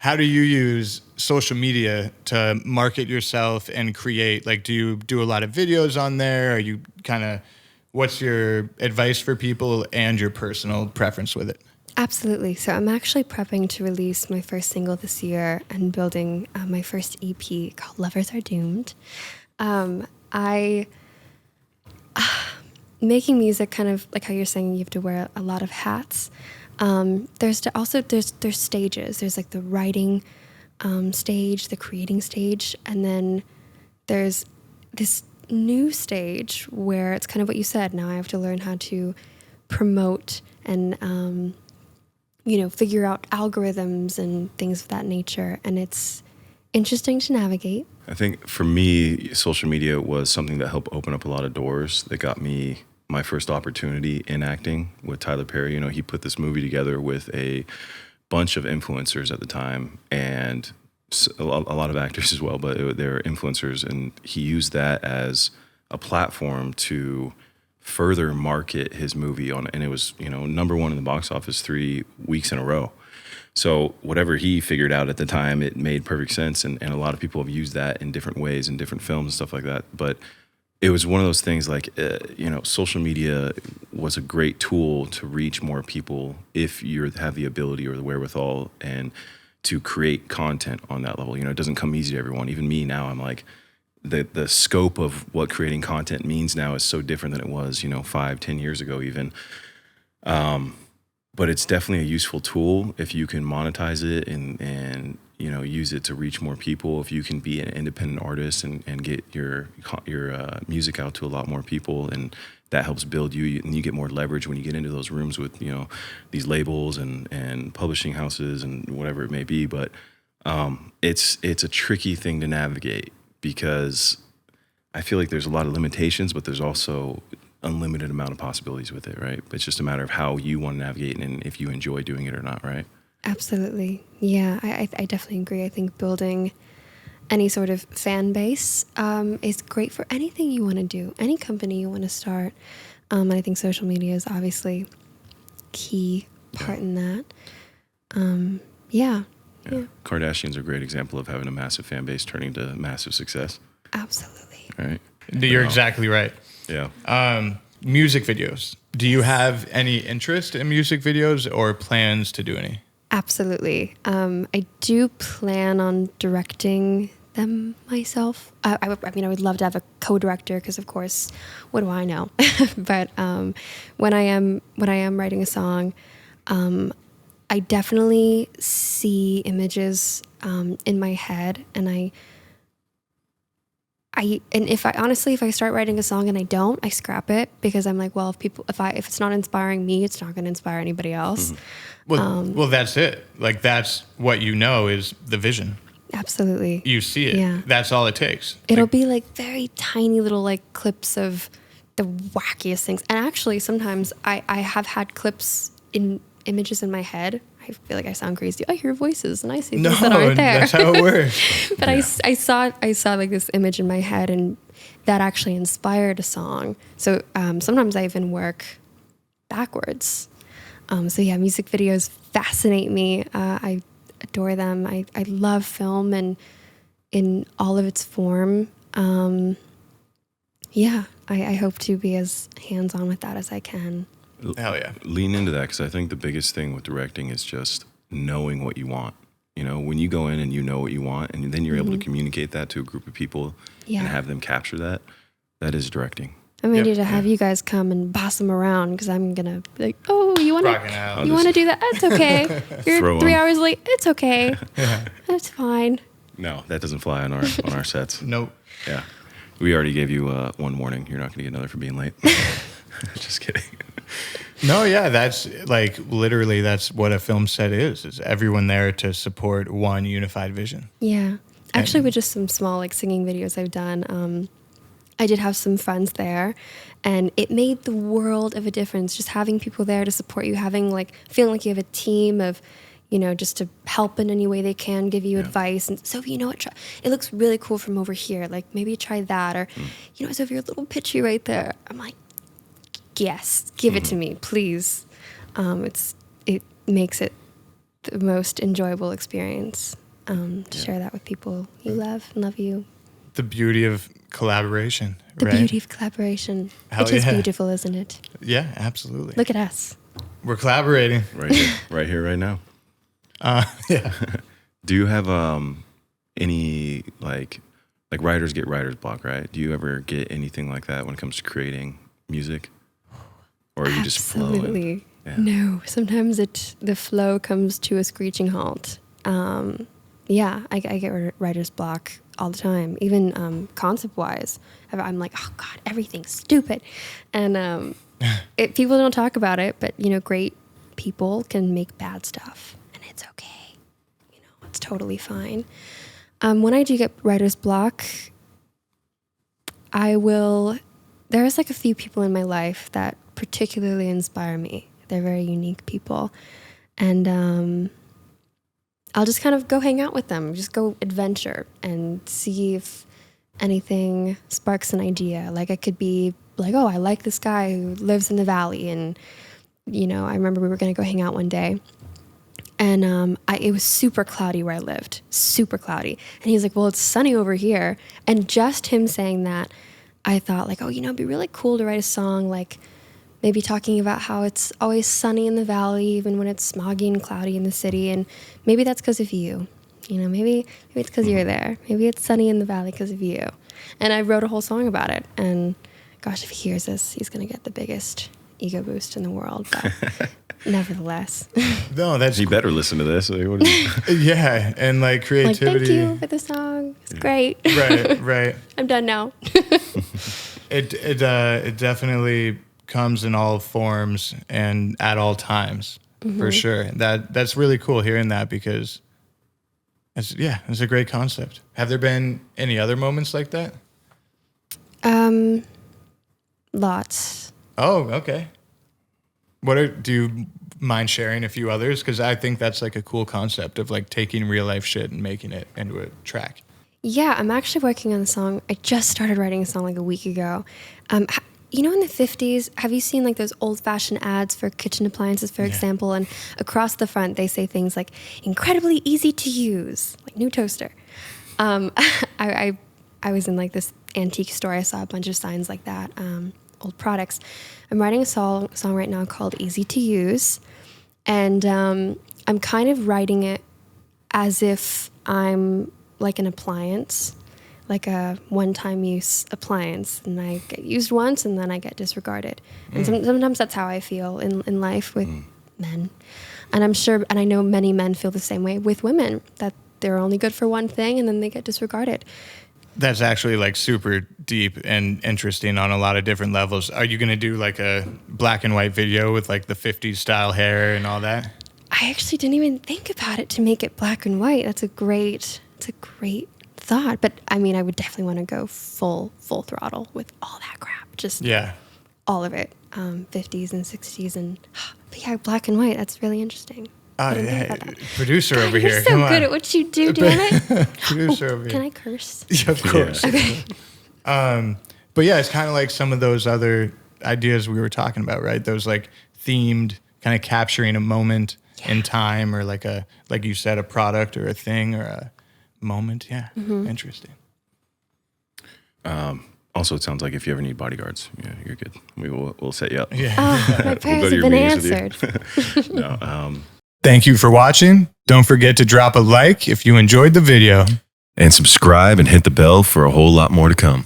how do you use social media to market yourself and create? Like, do you do a lot of videos on there? Are you kind of, what's your advice for people and your personal preference with it? Absolutely. So I'm actually prepping to release my first single this year and building my first EP called Lovers Are Doomed. I making music, kind of like how you're saying, you have to wear a lot of hats. There's stages. There's like the writing stage, the creating stage, and then there's this new stage where it's kind of what you said. Now I have to learn how to promote and figure out algorithms and things of that nature. And it's interesting to navigate. I think for me, social media was something that helped open up a lot of doors that got me my first opportunity in acting with Tyler Perry. He put this movie together with a bunch of influencers at the time and a lot of actors as well, but they were influencers. And he used that as a platform to further market his movie on, and it was, number one in the box office 3 weeks in a row. So whatever he figured out at the time, it made perfect sense. And a lot of people have used that in different ways in different films and stuff like that. But it was one of those things like, social media was a great tool to reach more people if you have the ability or the wherewithal and to create content on that level. It doesn't come easy to everyone. Even me now, I'm like, the scope of what creating content means now is so different than it was, 5-10 years ago even. But it's definitely a useful tool if you can monetize it and use it to reach more people. If you can be an independent artist and get your music out to a lot more people, and that helps build you, and you get more leverage when you get into those rooms with these labels and publishing houses and whatever it may be. But it's a tricky thing to navigate, because I feel like there's a lot of limitations, but there's also unlimited amount of possibilities with it, right? It's just a matter of how you want to navigate and if you enjoy doing it or not, right? Absolutely. Yeah, I definitely agree. I think building any sort of fan base is great for anything you want to do, any company you want to start. And I think social media is obviously key part in that. Yeah. Kardashians are a great example of having a massive fan base turning to massive success. Absolutely. Right. You're exactly right. Yeah. Music videos. Do you have any interest in music videos or plans to do any? Absolutely. I do plan on directing them myself. I would love to have a co-director because, of course, what do I know? But when I am writing a song, I definitely see images in my head, and if I start writing a song and I don't, I scrap it, because I'm like, well, if it's not inspiring me, it's not going to inspire anybody else. Mm-hmm. Well, that's it. Like, that's what is the vision. Absolutely. You see it. Yeah. That's all it takes. It'll be like very tiny little like clips of the wackiest things. And actually, sometimes I have had clips in images in my head. I feel like I sound crazy. I hear voices and I see things that aren't there. That's how it works. But yeah. I saw like this image in my head, and that actually inspired a song. So sometimes I even work backwards. So yeah, music videos fascinate me. I adore them. I love film and in all of its form. I hope to be as hands-on with that as I can. Hell yeah. Lean into that, because I think the biggest thing with directing is just knowing what you want. When you go in and you know what you want, and then you're able to communicate that to a group of people and have them capture that, that is directing. I'm ready to have you guys come and boss them around, because I'm going to be like, oh, you want to do that? It's okay. You're 3 hours late. It's okay. Yeah. That's fine. No, that doesn't fly on our sets. Nope. Yeah. We already gave you one warning. You're not going to get another for being late. Just kidding. No, yeah, that's like literally that's what a film set is everyone there to support one unified vision. Yeah. Actually, with just some small like singing videos I've done, I did have some friends there, and it made the world of a difference. Just having people there to support you, feeling like you have a team of, just to help in any way they can, give you advice. And Sophie, it looks really cool from over here. Like maybe try that, or Sophie, you're a little pitchy right there. I'm like, yes, give it to me, please. It makes it the most enjoyable experience to share that with people you love and love you. The beauty of collaboration. The right? beauty of collaboration. Hell Which is yeah. beautiful, isn't it? Yeah, absolutely. Look at us. We're collaborating. Right here, right now. Yeah. Do you have any like writers get writer's block, right? Do you ever get anything like that when it comes to creating music, or are you just flowing? Absolutely. Yeah. No, sometimes the flow comes to a screeching halt. Yeah, I get writer's block all the time, even concept-wise. I'm like, oh God, everything's stupid. And people don't talk about it, but, great people can make bad stuff, and it's okay. It's totally fine. When I do get writer's block, there's like a few people in my life that particularly inspire me. They're very unique people. And I'll just kind of go hang out with them, just go adventure and see if anything sparks an idea. Like I could be like, oh, I like this guy who lives in the valley. And, I remember we were going to go hang out one day. And it was super cloudy where I lived, super cloudy. And he's like, well, it's sunny over here. And just him saying that, I thought like, oh, it'd be really cool to write a song like maybe talking about how it's always sunny in the valley, even when it's smoggy and cloudy in the city. And maybe that's because of you. Maybe it's because you're there. Maybe it's sunny in the valley because of you. And I wrote a whole song about it. And gosh, if he hears this, he's going to get the biggest ego boost in the world. But nevertheless. No, that's He better listen to this. Like, what is yeah, and like creativity. Like, thank you for the song. It's great. Right. I'm done now. It definitely comes in all forms and at all times, for sure. That's really cool hearing that, because it's a great concept. Have there been any other moments like that? Lots. Oh, okay. Do you mind sharing a few others? Because I think that's like a cool concept of like taking real life shit and making it into a track. Yeah, I'm actually working on a song. I just started writing a song like a week ago. In the 50s, have you seen like those old-fashioned ads for kitchen appliances, for example? And across the front, they say things like incredibly easy to use, like new toaster. I was in like this antique store. I saw a bunch of signs like that, old products. I'm writing a song right now called Easy to Use. And I'm kind of writing it as if I'm like an appliance, like a one-time use appliance, and I get used once and then I get disregarded. And sometimes that's how I feel in life with men. And I'm sure, and I know many men feel the same way with women, that they're only good for one thing and then they get disregarded. That's actually like super deep and interesting on a lot of different levels. Are you going to do like a black and white video with like the 50s style hair and all that? I actually didn't even think about it to make it black and white. It's a great thought. But I mean, I would definitely want to go full throttle with all that crap. Just all of it. 50s and 60s and but yeah, black and white. That's really interesting. Oh, yeah. Producer over you're here. So Come good on. at what you do, damn it. Producer over here. Can I curse? Yeah, of course. Okay. But yeah, it's kind of like some of those other ideas we were talking about, right? Those like themed, kind of capturing a moment in time, or like you said, a product or a thing or a moment. Yeah, interesting. Also, it sounds like if you ever need bodyguards, you're good. We'll set you up. Yeah. My prayers have been answered. No. Thank you for watching. Don't forget to drop a like if you enjoyed the video. And subscribe and hit the bell for a whole lot more to come.